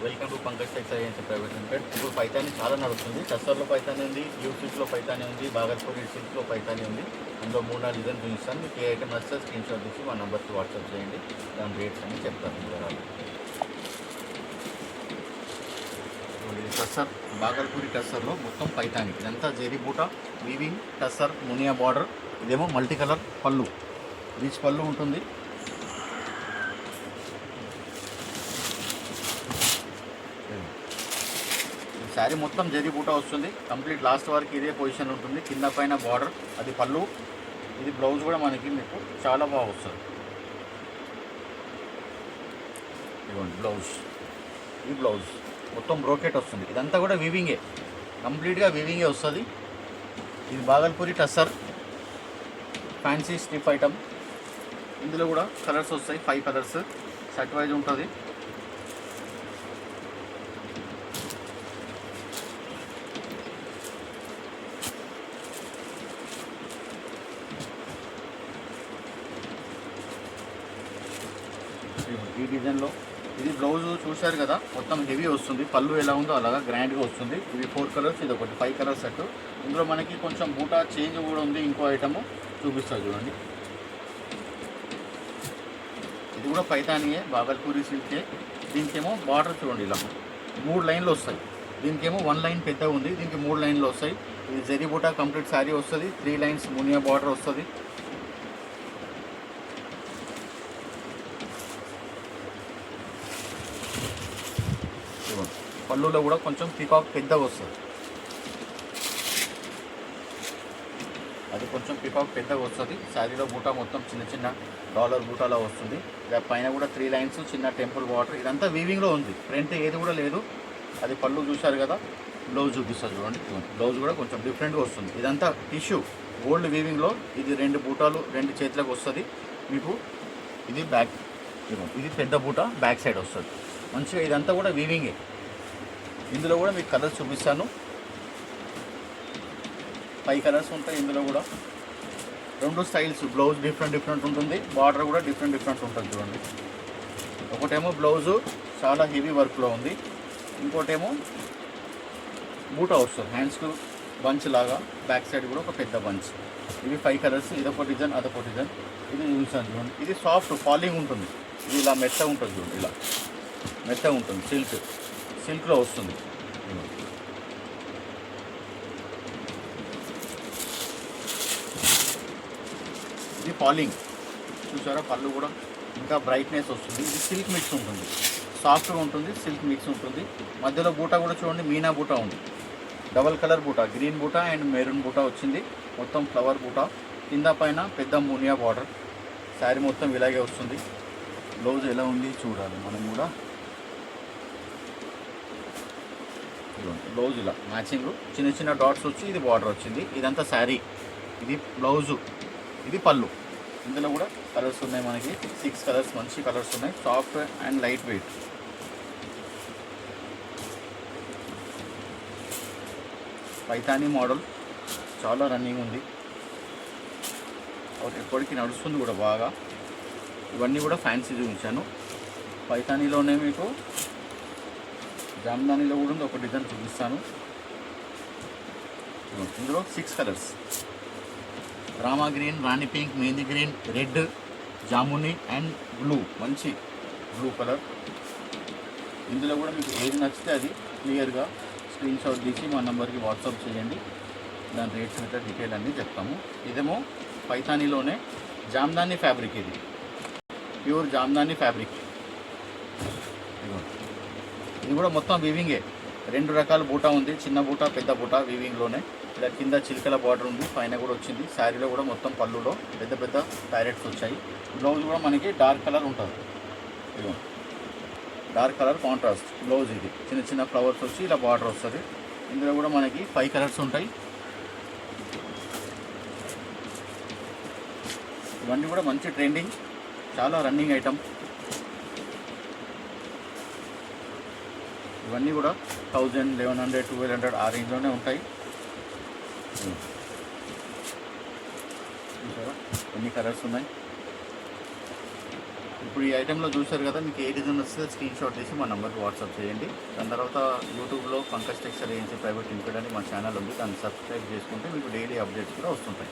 Welcome to Pankaj textiles private limited. ఇప్పుడు పైతాని చాలా నడుస్తుంది. టస్సర్లో పైతాని ఉంది, యూ సిల్క్లో పైతాని ఉంది, బాగల్పూరి సిల్క్లో పైతాని ఉంది. అందులో 3-4 డిజైన్ చూపిస్తాను. మీకు ఏ ఐటమ్ నచ్చితే స్క్రీన్ షాట్ తీసి మా నెంబర్కి వాట్సాప్ చేయండి. దాని రేట్స్ అన్ని చెప్తాను వివరాలు. ఇది టస్సర్, బాగల్పూరి టస్సర్లో మొత్తం పైతాని. ఇదంతా జెరీ బూటా, వీవింగ్, టస్సర్, మునియా బార్డర్. ఇదేమో మల్టీ కలర్ పళ్ళు, రిచ్ పళ్ళు ఉంటుంది. శారీ మొత్తం జరీ బూటా వస్తుంది. కంప్లీట్ లాస్ట్ వరకు ఇదే పొజిషన్ ఉంటుంది. కింద పైన బార్డర్, అది పళ్ళు. ఇది బ్లౌజ్ కూడా మనకి మీకు చాలా బాగా వస్తుంది. ఇదిగోండి బ్లౌజ్, ఈ బ్లౌజ్ మొత్తం బ్రోకెట్ వస్తుంది. ఇదంతా కూడా వీవింగే, కంప్లీట్గా వీవింగే వస్తుంది. ఇది Bhagalpuri tussar fancy strip item. ఇందులో కూడా కలర్స్ వస్తాయి, 5 కలర్స్ సెట్ వైజ్ ఉంటుంది. ఈ డిజైన్లో ఇది బ్లౌజ్ చూశారు కదా, మొత్తం హెవీ వస్తుంది. పళ్ళు ఎలా ఉందో అలాగా గ్రాండ్గా వస్తుంది. ఇవి 4 కలర్స్, ఇది ఒకటి 5 కలర్ సెట్. ఇందులో మనకి కొంచెం బూటా చేంజ్ కూడా ఉంది. ఇంకో ఐటమ్ చూపిస్తారు చూడండి. ఇది కూడా పైతానియే, బాగల్పూరి సిల్కే. దీనికేమో బార్డర్ చూడండి, ఇలా 3 లైన్లు వస్తాయి. దీనికేమో 1 లైన్ పెద్దగా ఉంది, దీనికి 3 లైన్లు వస్తాయి. ఇది జరీ బూటా కంప్లీట్ శారీ వస్తుంది. 3 లైన్స్ మునియా బార్డర్ వస్తుంది. పళ్ళులో కూడా కొంచెం పీకాక్ పెద్దగా వస్తుంది. అది కొంచెం పీకాక్ పెద్దగా వస్తుంది. శారీలో బూటా మొత్తం చిన్న చిన్న డాలర్ బూటాలో వస్తుంది. పైన కూడా 3 లైన్స్, చిన్న టెంపుల్ వాటర్. ఇదంతా వీవింగ్లో ఉంది, ప్రింట్ ఏది కూడా లేదు. అది పళ్ళు చూశారు కదా. బ్లౌజ్ చూపిస్తారు చూడండి. బ్లౌజ్ కూడా కొంచెం డిఫరెంట్గా వస్తుంది. ఇదంతా టిష్యూ గోల్డ్ వీవింగ్లో. ఇది 2 బూటాలు 2 చేతులకు వస్తుంది మీకు. ఇది బ్యాక్, ఇది పెద్ద బూటా బ్యాక్ సైడ్ వస్తుంది మంచిగా. ఇదంతా కూడా వీవింగే. ఇందులో కూడా మీకు కలర్స్ చూపిస్తాను. 5 కలర్స్ ఉంటాయి ఇందులో కూడా. 2 స్టైల్స్, బ్లౌజ్ డిఫరెంట్ ఉంటుంది, బార్డర్ కూడా డిఫరెంట్ ఉంటుంది చూడండి. ఒకటేమో బ్లౌజు చాలా హెవీ వర్క్లో ఉంది, ఇంకోటేమో బూటా వస్తుంది హ్యాండ్స్కు బంచ్ లాగా. బ్యాక్ సైడ్ కూడా ఒక పెద్ద బంచ్. ఇవి 5 కలర్స్. ఇదొక డిజైన్, అదొక డిజైన్. ఇది చూసాను చూడండి. ఇది సాఫ్ట్ ఫాలింగ్ ఉంటుంది. ఇది ఇలా మెత్తగా ఉంటుంది చూడండి, ఇలా మెత్తగా ఉంటుంది. సిల్క్లో వస్తుంది. ఇది ఫాలింగ్ చూసారా. పళ్ళు కూడా ఇంకా బ్రైట్నెస్ వస్తుంది. ఇది సిల్క్ మిక్స్ ఉంటుంది, సాఫ్ట్గా ఉంటుంది, సిల్క్ మిక్స్ ఉంటుంది. మధ్యలో బూటా కూడా చూడండి, మీనా బూటా ఉంది. డబల్ కలర్ బూటా, గ్రీన్ బూటా అండ్ మెరూన్ బూటా వచ్చింది. మొత్తం ఫ్లవర్ బూటా. కింద పైన పెద్ద మునియా బార్డర్. శారీ మొత్తం ఇలాగే వస్తుంది. బ్లౌజ్ ఎలా ఉంది చూడాలి మనం కూడా. బ్లౌజ్ ఇలా మ్యాచింగ్, చిన్న చిన్న డాట్స్ వచ్చి ఇది బార్డర్ వచ్చింది. ఇదంతా శారీ, ఇది బ్లౌజు, ఇది పళ్ళు. ఇందులో కూడా కలర్స్ ఉన్నాయి మనకి 6 కలర్స్. మంచి కలర్స్ ఉన్నాయి, soft and light weight. Paithani model చాలా రన్నింగ్ ఉంది, ఎప్పటికీ నడుస్తుంది కూడా బాగా. ఇవన్నీ కూడా ఫ్యాన్సీ చూపించాను. పైతానీలోనే మీకు జామ్దానీలో కూడా ఉంది, ఒక డిజైన్ చూపిస్తాను. ఇందులో 6 colours, Rama green, Rani pink, mehendi green, red, jamuni and blue. మంచి బ్లూ కలర్. ఇందులో కూడా మీకు ఏది నచ్చితే అది క్లియర్గా స్క్రీన్ షాట్ తీసి మా నెంబర్కి వాట్సాప్ చేయండి. దాని రేట్స్ అయితే డీటెయిల్ అన్నీ చెప్తాము. ఇదేమో పైతానీలోనే జామ్దాని ఫ్యాబ్రిక్. ఇది ప్యూర్ జామ్దాని ఫ్యాబ్రిక్. ఇది కూడా మొత్తం వీవింగే. 2 రకాల బూటా ఉంది, చిన్న బూటా పెద్ద బూటా వీవింగ్లోనే. ఇలా కింద చిలుకల బార్డర్ ఉంది, పైన కూడా వచ్చింది. శారీలో కూడా మొత్తం పళ్ళులో పెద్ద పెద్ద ప్యారెట్స్ వచ్చాయి. బ్లౌజ్ కూడా మనకి డార్క్ కలర్ ఉంటుంది. ఇదిగో డార్క్ కలర్ కాంట్రాస్ట్ బ్లౌజ్. ఇది చిన్న చిన్న ఫ్లవర్స్ వచ్చి ఇలా బార్డర్ వస్తుంది. ఇందులో కూడా మనకి 5 కలర్స్ ఉంటాయి. ఇవన్నీ కూడా మంచి ట్రెండింగ్, చాలా రన్నింగ్ ఐటమ్. ఇవన్నీ కూడా 1000, 1100, 1200 ఆ రేంజ్లోనే ఉంటాయి. ఎన్ని కలర్స్ ఉన్నాయి. ఇప్పుడు ఈ ఐటెంలో చూశారు కదా, మీకు ఏ డిజైన్ వస్తే స్క్రీన్ షాట్ తీసి మా నెంబర్కి వాట్సాప్ చేయండి. దాని తర్వాత యూట్యూబ్లో Pankaj textile agency private limited అని మా ఛానల్ ఉంది, దాన్ని సబ్స్క్రైబ్ చేసుకుంటే మీకు డైలీ అప్డేట్స్ కూడా వస్తుంటాయి.